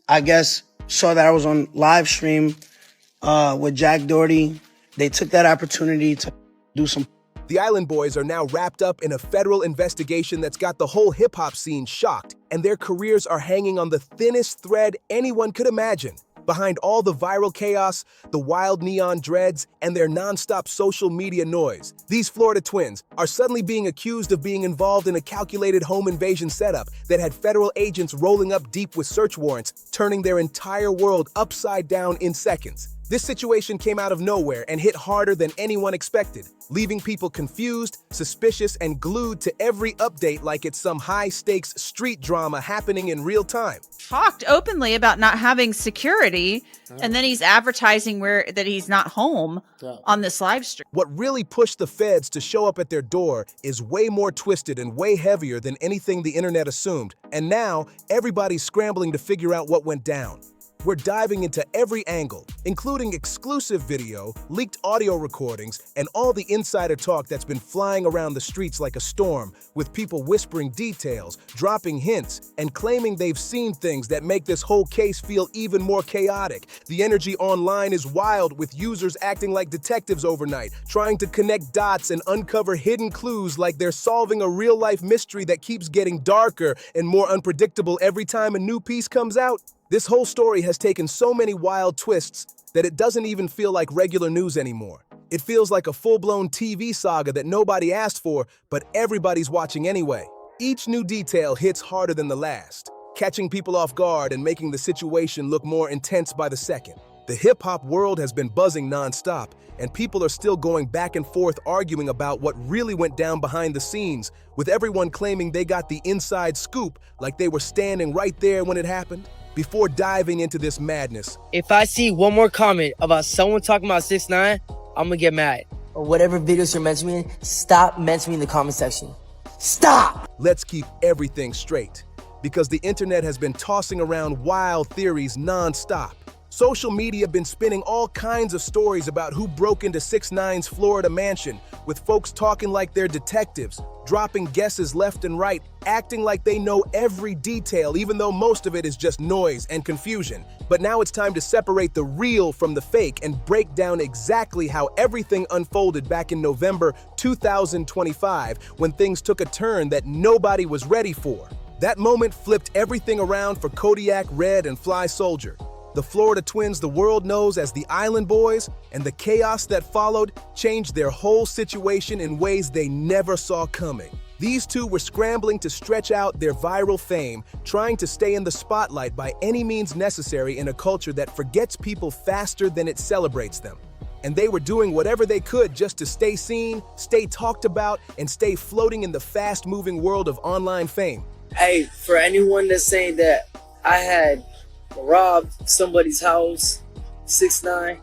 I guess, saw that I was on live stream with Jack Doherty. They took that opportunity to do some. The Island Boys are now wrapped up in a federal investigation that's got the whole hip-hop scene shocked, and their careers are hanging on the thinnest thread anyone could imagine. Behind all the viral chaos, the wild neon dreads, and their non-stop social media noise, these Florida twins are suddenly being accused of being involved in a calculated home invasion setup that had federal agents rolling up deep with search warrants, turning their entire world upside down in seconds. This situation came out of nowhere and hit harder than anyone expected, leaving people confused, suspicious, and glued to every update like it's some high-stakes street drama happening in real time. Talked openly about not having security, and then he's advertising that he's not home on this live stream. What really pushed the feds to show up at their door is way more twisted and way heavier than anything the internet assumed, and now everybody's scrambling to figure out what went down. We're diving into every angle, including exclusive video, leaked audio recordings, and all the insider talk that's been flying around the streets like a storm, with people whispering details, dropping hints, and claiming they've seen things that make this whole case feel even more chaotic. The energy online is wild, with users acting like detectives overnight, trying to connect dots and uncover hidden clues like they're solving a real-life mystery that keeps getting darker and more unpredictable every time a new piece comes out. This whole story has taken so many wild twists that it doesn't even feel like regular news anymore. It feels like a full-blown TV saga that nobody asked for, but everybody's watching anyway. Each new detail hits harder than the last, catching people off guard and making the situation look more intense by the second. The hip-hop world has been buzzing non-stop, and people are still going back and forth arguing about what really went down behind the scenes, with everyone claiming they got the inside scoop like they were standing right there when it happened. Before diving into this madness, if I see one more comment about someone talking about 6ix9ine, I'm gonna get mad. Or whatever videos you're mentioning, stop mentioning in the comment section. Stop! Let's keep everything straight, because the internet has been tossing around wild theories non-stop. Social media been spinning all kinds of stories about who broke into 6ix9ine's Florida mansion, with folks talking like they're detectives, dropping guesses left and right, acting like they know every detail, even though most of it is just noise and confusion. But now it's time to separate the real from the fake and break down exactly how everything unfolded back in November 2025, when things took a turn that nobody was ready for. That moment flipped everything around for Kodiak, Red, and Fly Soldier, the Florida twins the world knows as the Island Boys, and the chaos that followed changed their whole situation in ways they never saw coming. These two were scrambling to stretch out their viral fame, trying to stay in the spotlight by any means necessary in a culture that forgets people faster than it celebrates them. And they were doing whatever they could just to stay seen, stay talked about, and stay floating in the fast-moving world of online fame. Hey, for anyone that's saying that I had robbed somebody's house, 6ix9ine.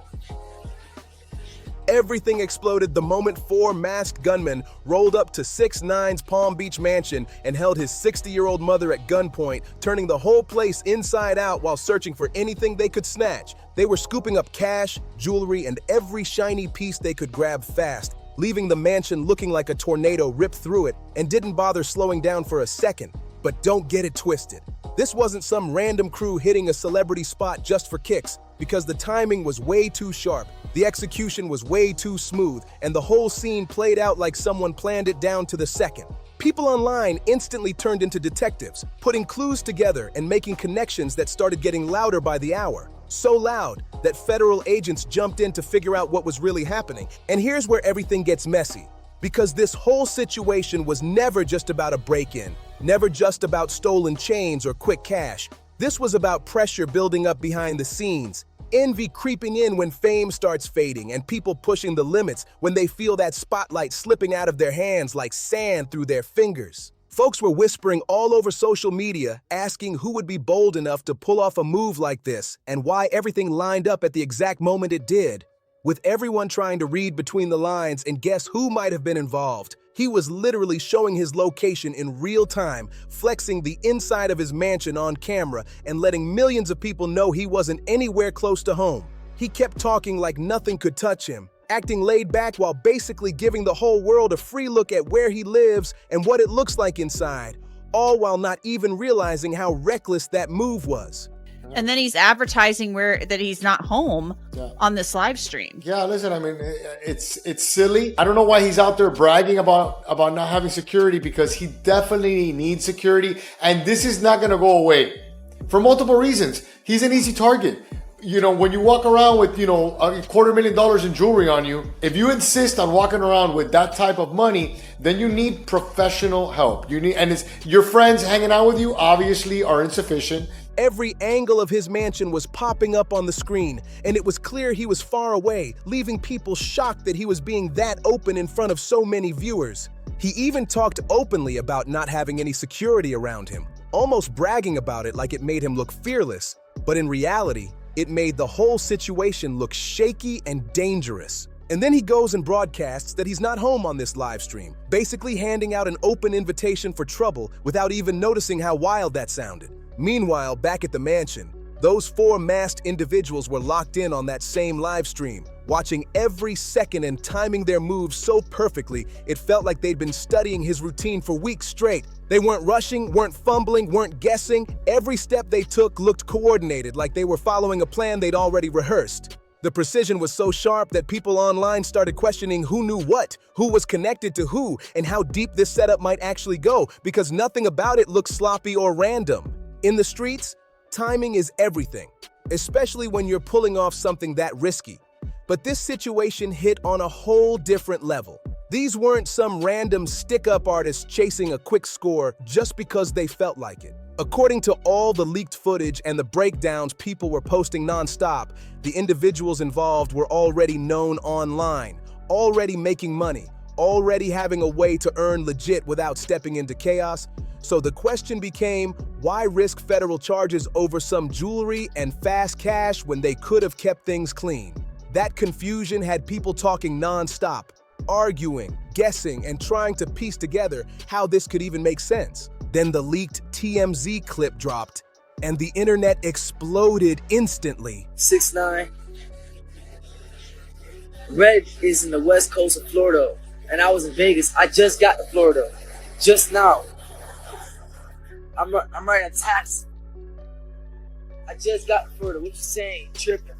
Everything exploded the moment 4 masked gunmen rolled up to 6ix9ine's Palm Beach mansion and held his 60-year-old mother at gunpoint, turning the whole place inside out while searching for anything they could snatch. They were scooping up cash, jewelry, and every shiny piece they could grab fast, leaving the mansion looking like a tornado ripped through it, and didn't bother slowing down for a second. But don't get it twisted. This wasn't some random crew hitting a celebrity spot just for kicks, because the timing was way too sharp, the execution was way too smooth, and the whole scene played out like someone planned it down to the second. People online instantly turned into detectives, putting clues together and making connections that started getting louder by the hour. So loud that federal agents jumped in to figure out what was really happening. And here's where everything gets messy, because this whole situation was never just about a break-in. Never just about stolen chains or quick cash. This was about pressure building up behind the scenes, envy creeping in when fame starts fading, and people pushing the limits when they feel that spotlight slipping out of their hands like sand through their fingers. Folks were whispering all over social media, asking who would be bold enough to pull off a move like this, and why everything lined up at the exact moment it did. With everyone trying to read between the lines and guess who might have been involved, he was literally showing his location in real time, flexing the inside of his mansion on camera, and letting millions of people know he wasn't anywhere close to home. He kept talking like nothing could touch him, acting laid back while basically giving the whole world a free look at where he lives and what it looks like inside, all while not even realizing how reckless that move was. and then he's advertising that he's not home on this live stream. Yeah, listen, I mean, it's silly. I don't know why he's out there bragging about not having security, because he definitely needs security, and this is not going to go away for multiple reasons. He's an easy target. You know, when you walk around with, you know, $250,000 in jewelry on you, if you insist on walking around with that type of money, then you need professional help. And it's your friends hanging out with you obviously are insufficient. Every angle of his mansion was popping up on the screen, and it was clear he was far away, leaving people shocked that he was being that open in front of so many viewers. He even talked openly about not having any security around him, almost bragging about it like it made him look fearless. But in reality, it made the whole situation look shaky and dangerous. And then he goes and broadcasts that he's not home on this live stream, basically handing out an open invitation for trouble without even noticing how wild that sounded. Meanwhile, back at the mansion, those 4 masked individuals were locked in on that same live stream, watching every second and timing their moves so perfectly, it felt like they'd been studying his routine for weeks straight. They weren't rushing, weren't fumbling, weren't guessing. Every step they took looked coordinated, like they were following a plan they'd already rehearsed. The precision was so sharp that people online started questioning who knew what, who was connected to who, and how deep this setup might actually go, because nothing about it looked sloppy or random. In the streets, timing is everything, especially when you're pulling off something that risky. But this situation hit on a whole different level. These weren't some random stick-up artists chasing a quick score just because they felt like it. According to all the leaked footage and the breakdowns people were posting non-stop, the individuals involved were already known online, already making money, already having a way to earn legit without stepping into chaos. So the question became, why risk federal charges over some jewelry and fast cash when they could have kept things clean? That confusion had people talking non-stop, arguing, guessing, and trying to piece together how this could even make sense. Then the leaked TMZ clip dropped, and the internet exploded instantly. 6ix9ine. Red is in the west coast of Florida, and I was in Vegas. I just got to Florida, just now. I'm writing a tax. I just got to Florida. What you saying? Tripping.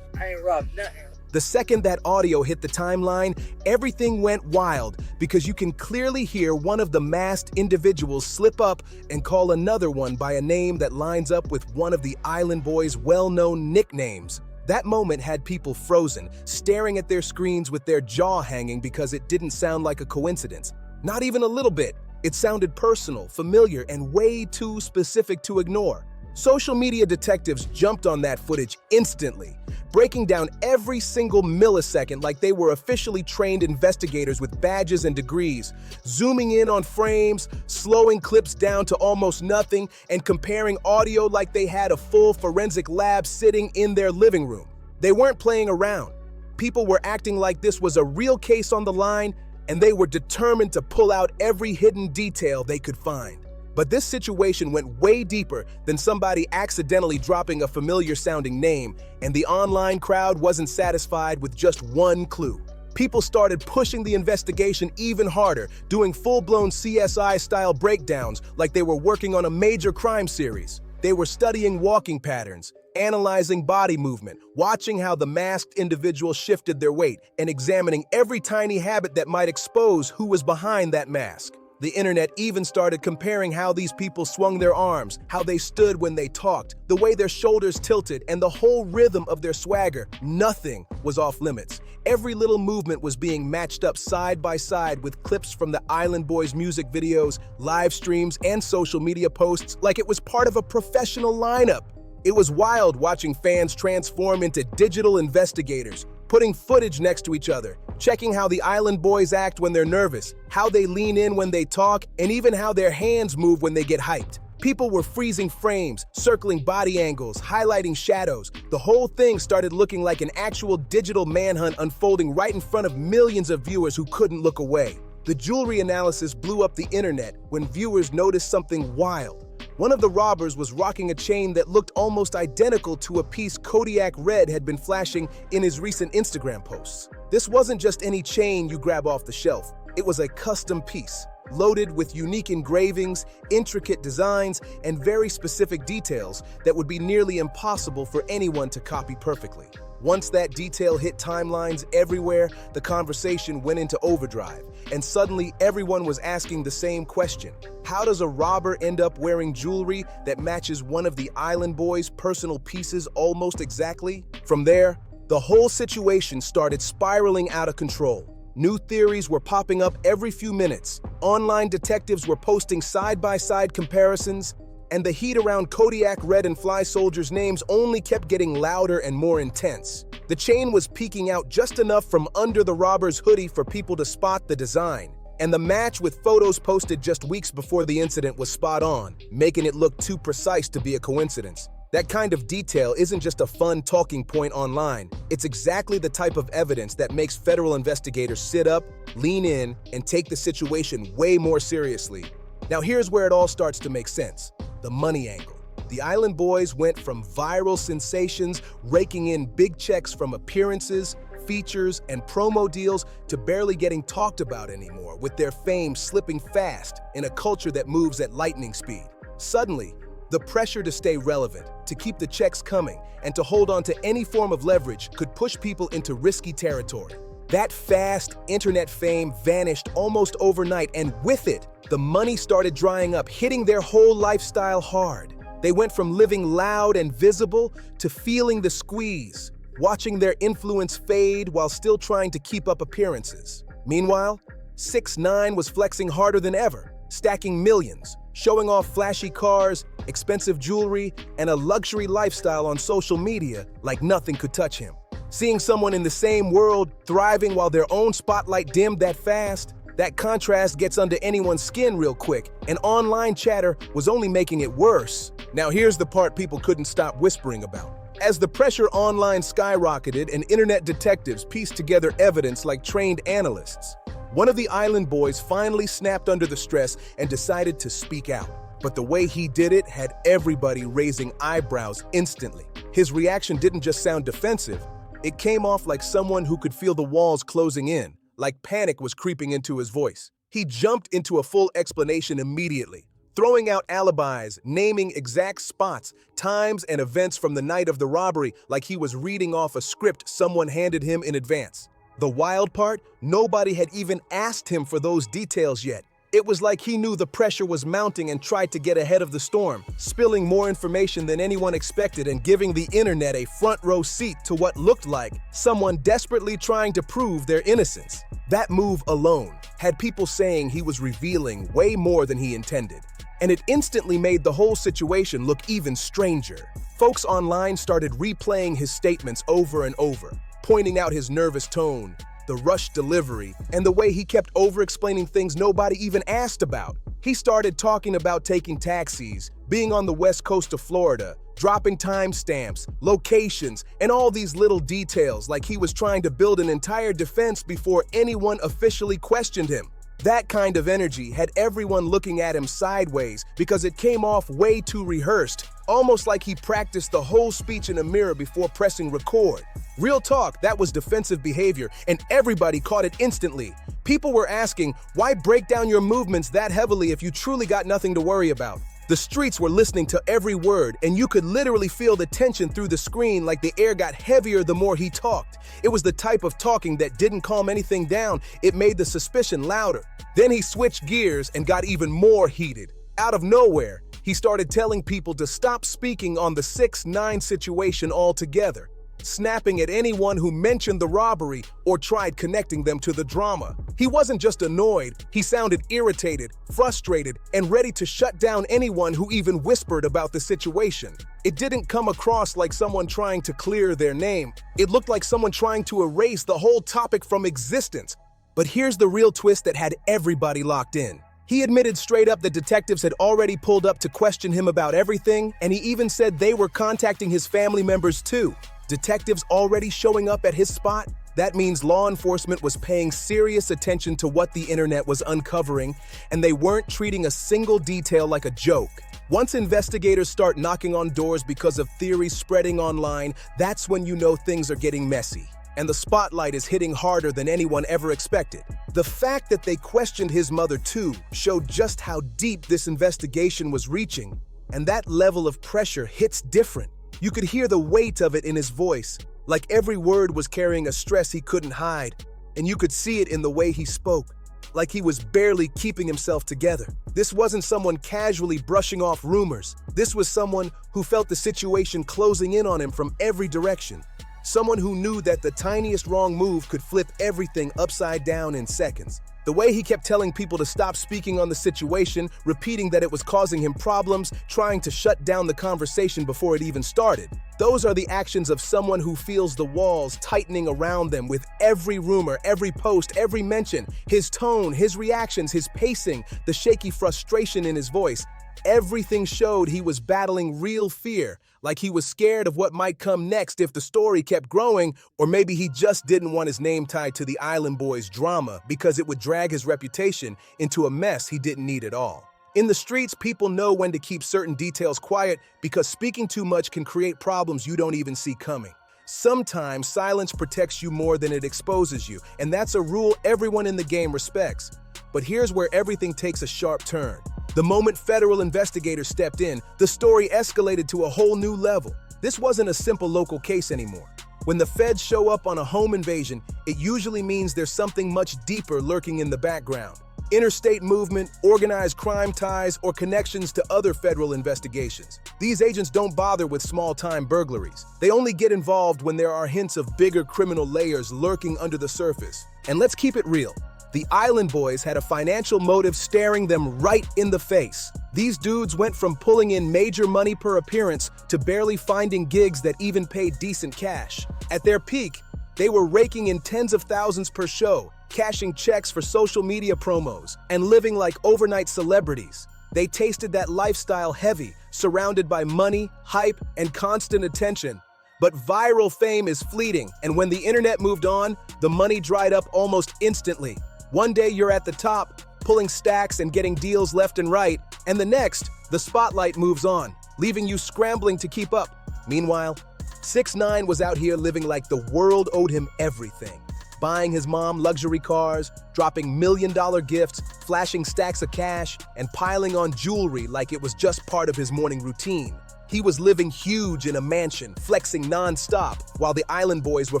I ain't robbed nothing. The second that audio hit the timeline, everything went wild because you can clearly hear one of the masked individuals slip up and call another one by a name that lines up with one of the Island Boys' well-known nicknames. That moment had people frozen, staring at their screens with their jaw hanging because it didn't sound like a coincidence. Not even a little bit. It sounded personal, familiar, and way too specific to ignore. Social media detectives jumped on that footage instantly, breaking down every single millisecond like they were officially trained investigators with badges and degrees, zooming in on frames, slowing clips down to almost nothing, and comparing audio like they had a full forensic lab sitting in their living room. They weren't playing around. People were acting like this was a real case on the line, and they were determined to pull out every hidden detail they could find. But this situation went way deeper than somebody accidentally dropping a familiar-sounding name, and the online crowd wasn't satisfied with just one clue. People started pushing the investigation even harder, doing full-blown CSI-style breakdowns like they were working on a major crime series. They were studying walking patterns, analyzing body movement, watching how the masked individual shifted their weight, and examining every tiny habit that might expose who was behind that mask. The internet even started comparing how these people swung their arms, how they stood when they talked, the way their shoulders tilted, and the whole rhythm of their swagger. Nothing was off limits. Every little movement was being matched up side by side with clips from the Island Boys music videos, live streams, and social media posts like it was part of a professional lineup. It was wild watching fans transform into digital investigators, putting footage next to each other, checking how the Island Boys act when they're nervous, how they lean in when they talk, and even how their hands move when they get hyped. People were freezing frames, circling body angles, highlighting shadows. The whole thing started looking like an actual digital manhunt unfolding right in front of millions of viewers who couldn't look away. The jewelry analysis blew up the internet when viewers noticed something wild. One of the robbers was rocking a chain that looked almost identical to a piece Kodiak Red had been flashing in his recent Instagram posts. This wasn't just any chain you grab off the shelf. It was a custom piece. loaded with unique engravings, intricate designs, and very specific details that would be nearly impossible for anyone to copy perfectly. Once that detail hit timelines everywhere, the conversation went into overdrive, and suddenly everyone was asking the same question. How does a robber end up wearing jewelry that matches one of the Island Boys' personal pieces almost exactly? From there, the whole situation started spiraling out of control. New theories were popping up every few minutes. Online detectives were posting side-by-side comparisons, and the heat around Kodiak Red and Fly Soldier's names only kept getting louder and more intense. The chain was peeking out just enough from under the robber's hoodie for people to spot the design, and the match with photos posted just weeks before the incident was spot on, making it look too precise to be a coincidence. That kind of detail isn't just a fun talking point online. It's exactly the type of evidence that makes federal investigators sit up, lean in, and take the situation way more seriously. Now here's where it all starts to make sense. The money angle. The Island Boys went from viral sensations, raking in big checks from appearances, features, and promo deals to barely getting talked about anymore, with their fame slipping fast in a culture that moves at lightning speed. Suddenly, the pressure to stay relevant, to keep the checks coming, and to hold on to any form of leverage could push people into risky territory. That fast internet fame vanished almost overnight, and with it, the money started drying up, hitting their whole lifestyle hard. They went from living loud and visible to feeling the squeeze, watching their influence fade while still trying to keep up appearances. Meanwhile, 6ix9ine was flexing harder than ever, stacking millions, showing off flashy cars, expensive jewelry, and a luxury lifestyle on social media like nothing could touch him. Seeing someone in the same world thriving while their own spotlight dimmed that fast, that contrast gets under anyone's skin real quick, and online chatter was only making it worse. Now here's the part people couldn't stop whispering about. As the pressure online skyrocketed and internet detectives pieced together evidence like trained analysts, one of the Island Boys finally snapped under the stress and decided to speak out. But the way he did it had everybody raising eyebrows instantly. His reaction didn't just sound defensive, it came off like someone who could feel the walls closing in, like panic was creeping into his voice. He jumped into a full explanation immediately, throwing out alibis, naming exact spots, times, and events from the night of the robbery like he was reading off a script someone handed him in advance. The wild part, nobody had even asked him for those details yet. It was like he knew the pressure was mounting and tried to get ahead of the storm, spilling more information than anyone expected and giving the internet a front row seat to what looked like someone desperately trying to prove their innocence. That move alone had people saying he was revealing way more than he intended, and it instantly made the whole situation look even stranger. Folks online started replaying his statements over and over, pointing out his nervous tone, the rushed delivery, and the way he kept over-explaining things nobody even asked about. He started talking about taking taxis, being on the west coast of Florida, dropping timestamps, locations, and all these little details like he was trying to build an entire defense before anyone officially questioned him. That kind of energy had everyone looking at him sideways because it came off way too rehearsed, almost like he practiced the whole speech in a mirror before pressing record. Real talk, that was defensive behavior, and everybody caught it instantly. People were asking, why break down your movements that heavily if you truly got nothing to worry about? The streets were listening to every word, and you could literally feel the tension through the screen like the air got heavier the more he talked. It was the type of talking that didn't calm anything down, it made the suspicion louder. Then he switched gears and got even more heated. Out of nowhere, he started telling people to stop speaking on the 6ix9ine situation altogether, snapping at anyone who mentioned the robbery or tried connecting them to the drama. He wasn't just annoyed, he sounded irritated, frustrated, and ready to shut down anyone who even whispered about the situation. It didn't come across like someone trying to clear their name. It looked like someone trying to erase the whole topic from existence. But here's the real twist that had everybody locked in. He admitted straight up that detectives had already pulled up to question him about everything, and he even said they were contacting his family members too. Detectives already showing up at his spot? That means law enforcement was paying serious attention to what the internet was uncovering, and they weren't treating a single detail like a joke. Once investigators start knocking on doors because of theories spreading online, that's when you know things are getting messy. and the spotlight is hitting harder than anyone ever expected. The fact that they questioned his mother too showed just how deep this investigation was reaching, and that level of pressure hits different. You could hear the weight of it in his voice, like every word was carrying a stress he couldn't hide, and you could see it in the way he spoke, like he was barely keeping himself together. This wasn't someone casually brushing off rumors. This was someone who felt the situation closing in on him from every direction. Someone who knew that the tiniest wrong move could flip everything upside down in seconds. The way he kept telling people to stop speaking on the situation, repeating that it was causing him problems, trying to shut down the conversation before it even started. Those are the actions of someone who feels the walls tightening around them with every rumor, every post, every mention. His tone, his reactions, his pacing, the shaky frustration in his voice. Everything showed he was battling real fear, like he was scared of what might come next if the story kept growing, or maybe he just didn't want his name tied to the Island Boys drama because it would drag his reputation into a mess he didn't need at all. In the streets, people know when to keep certain details quiet because speaking too much can create problems you don't even see coming. Sometimes silence protects you more than it exposes you, and that's a rule everyone in the game respects. But here's where everything takes a sharp turn. The moment federal investigators stepped in, the story escalated to a whole new level. This wasn't a simple local case anymore. When the feds show up on a home invasion, it usually means there's something much deeper lurking in the background. Interstate movement, organized crime ties, or connections to other federal investigations. These agents don't bother with small-time burglaries. They only get involved when there are hints of bigger criminal layers lurking under the surface. And let's keep it real. The Island Boys had a financial motive staring them right in the face. These dudes went from pulling in major money per appearance to barely finding gigs that even paid decent cash. At their peak, they were raking in tens of thousands per show, cashing checks for social media promos, and living like overnight celebrities. They tasted that lifestyle heavy, surrounded by money, hype, and constant attention. But viral fame is fleeting, and when the internet moved on, the money dried up almost instantly. One day you're at the top, pulling stacks and getting deals left and right, and the next, the spotlight moves on, leaving you scrambling to keep up. Meanwhile, 6ix9ine was out here living like the world owed him everything. Buying his mom luxury cars, dropping million-dollar gifts, flashing stacks of cash, and piling on jewelry like it was just part of his morning routine. He was living huge in a mansion, flexing non-stop, while the Island Boys were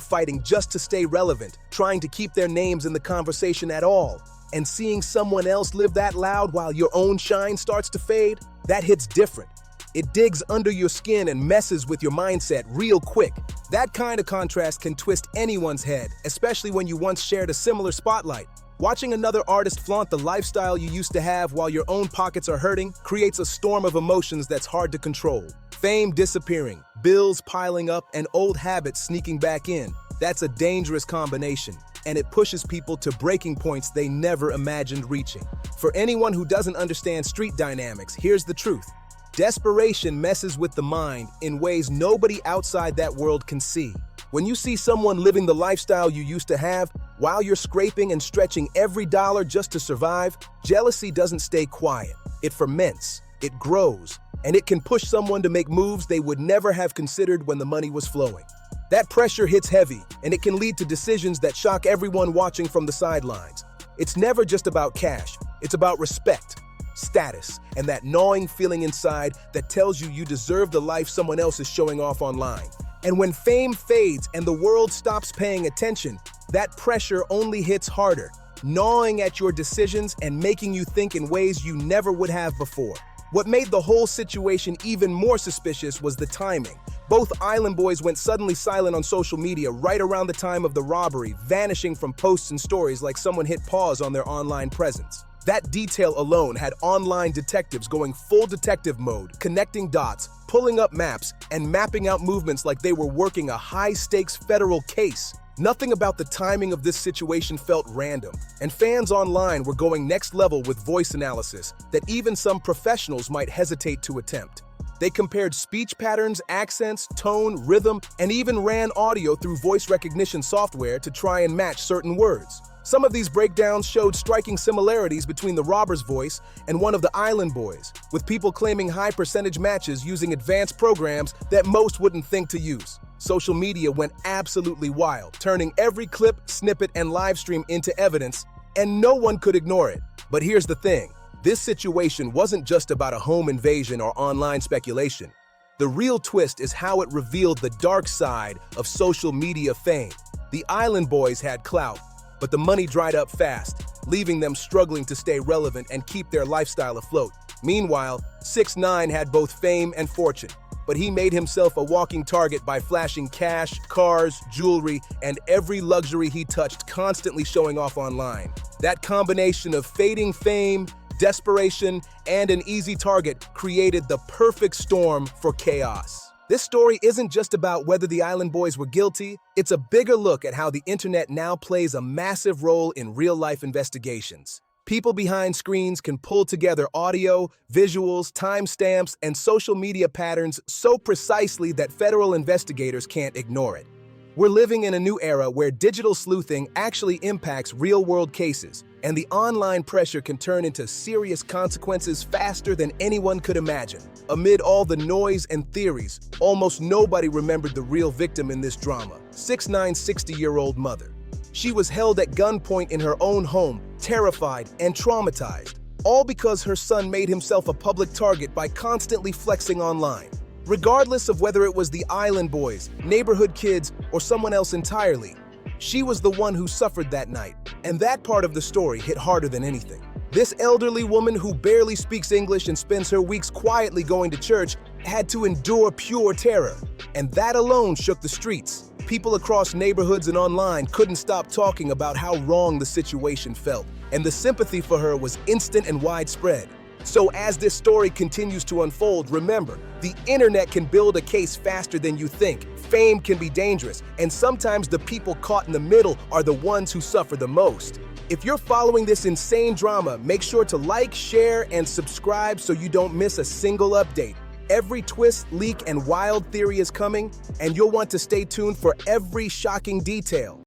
fighting just to stay relevant, trying to keep their names in the conversation at all. And seeing someone else live that loud while your own shine starts to fade, that hits different. It digs under your skin and messes with your mindset real quick. That kind of contrast can twist anyone's head, especially when you once shared a similar spotlight. Watching another artist flaunt the lifestyle you used to have while your own pockets are hurting creates a storm of emotions that's hard to control. Fame disappearing, bills piling up, and old habits sneaking back in. That's a dangerous combination, and it pushes people to breaking points they never imagined reaching. For anyone who doesn't understand street dynamics, here's the truth. Desperation messes with the mind in ways nobody outside that world can see. When you see someone living the lifestyle you used to have, while you're scraping and stretching every dollar just to survive, jealousy doesn't stay quiet. It ferments, it grows, and it can push someone to make moves they would never have considered when the money was flowing. That pressure hits heavy, and it can lead to decisions that shock everyone watching from the sidelines. It's never just about cash, it's about respect, status, and that gnawing feeling inside that tells you deserve the life someone else is showing off online. And when fame fades and the world stops paying attention, that pressure only hits harder, gnawing at your decisions and making you think in ways you never would have before. What made the whole situation even more suspicious was the timing. Both Island Boys went suddenly silent on social media right around the time of the robbery, vanishing from posts and stories like someone hit pause on their online presence. That detail alone had online detectives going full detective mode, connecting dots, pulling up maps, and mapping out movements like they were working a high-stakes federal case. Nothing about the timing of this situation felt random, and fans online were going next level with voice analysis that even some professionals might hesitate to attempt. They compared speech patterns, accents, tone, rhythm, and even ran audio through voice recognition software to try and match certain words. Some of these breakdowns showed striking similarities between the robber's voice and one of the Island Boys, with people claiming high percentage matches using advanced programs that most wouldn't think to use. Social media went absolutely wild, turning every clip, snippet, and live stream into evidence, and no one could ignore it. But here's the thing. This situation wasn't just about a home invasion or online speculation. The real twist is how it revealed the dark side of social media fame. The Island Boys had clout, but the money dried up fast, leaving them struggling to stay relevant and keep their lifestyle afloat. Meanwhile, 6ix9ine had both fame and fortune, but he made himself a walking target by flashing cash, cars, jewelry, and every luxury he touched, constantly showing off online. That combination of fading fame, desperation, and an easy target created the perfect storm for chaos. This story isn't just about whether the Island Boys were guilty, it's a bigger look at how the internet now plays a massive role in real-life investigations. People behind screens can pull together audio, visuals, timestamps, and social media patterns so precisely that federal investigators can't ignore it. We're living in a new era where digital sleuthing actually impacts real-world cases, and the online pressure can turn into serious consequences faster than anyone could imagine. Amid all the noise and theories, almost nobody remembered the real victim in this drama, 6ix9ine's 60-year-old mother. She was held at gunpoint in her own home, terrified and traumatized, all because her son made himself a public target by constantly flexing online. Regardless of whether it was the Island Boys, neighborhood kids, or someone else entirely, she was the one who suffered that night, and that part of the story hit harder than anything. This elderly woman who barely speaks English and spends her weeks quietly going to church had to endure pure terror, and that alone shook the streets. People across neighborhoods and online couldn't stop talking about how wrong the situation felt, and the sympathy for her was instant and widespread. So as this story continues to unfold, remember, the internet can build a case faster than you think. Fame can be dangerous, and sometimes the people caught in the middle are the ones who suffer the most. If you're following this insane drama, make sure to like, share, and subscribe so you don't miss a single update. Every twist, leak, and wild theory is coming, and you'll want to stay tuned for every shocking detail.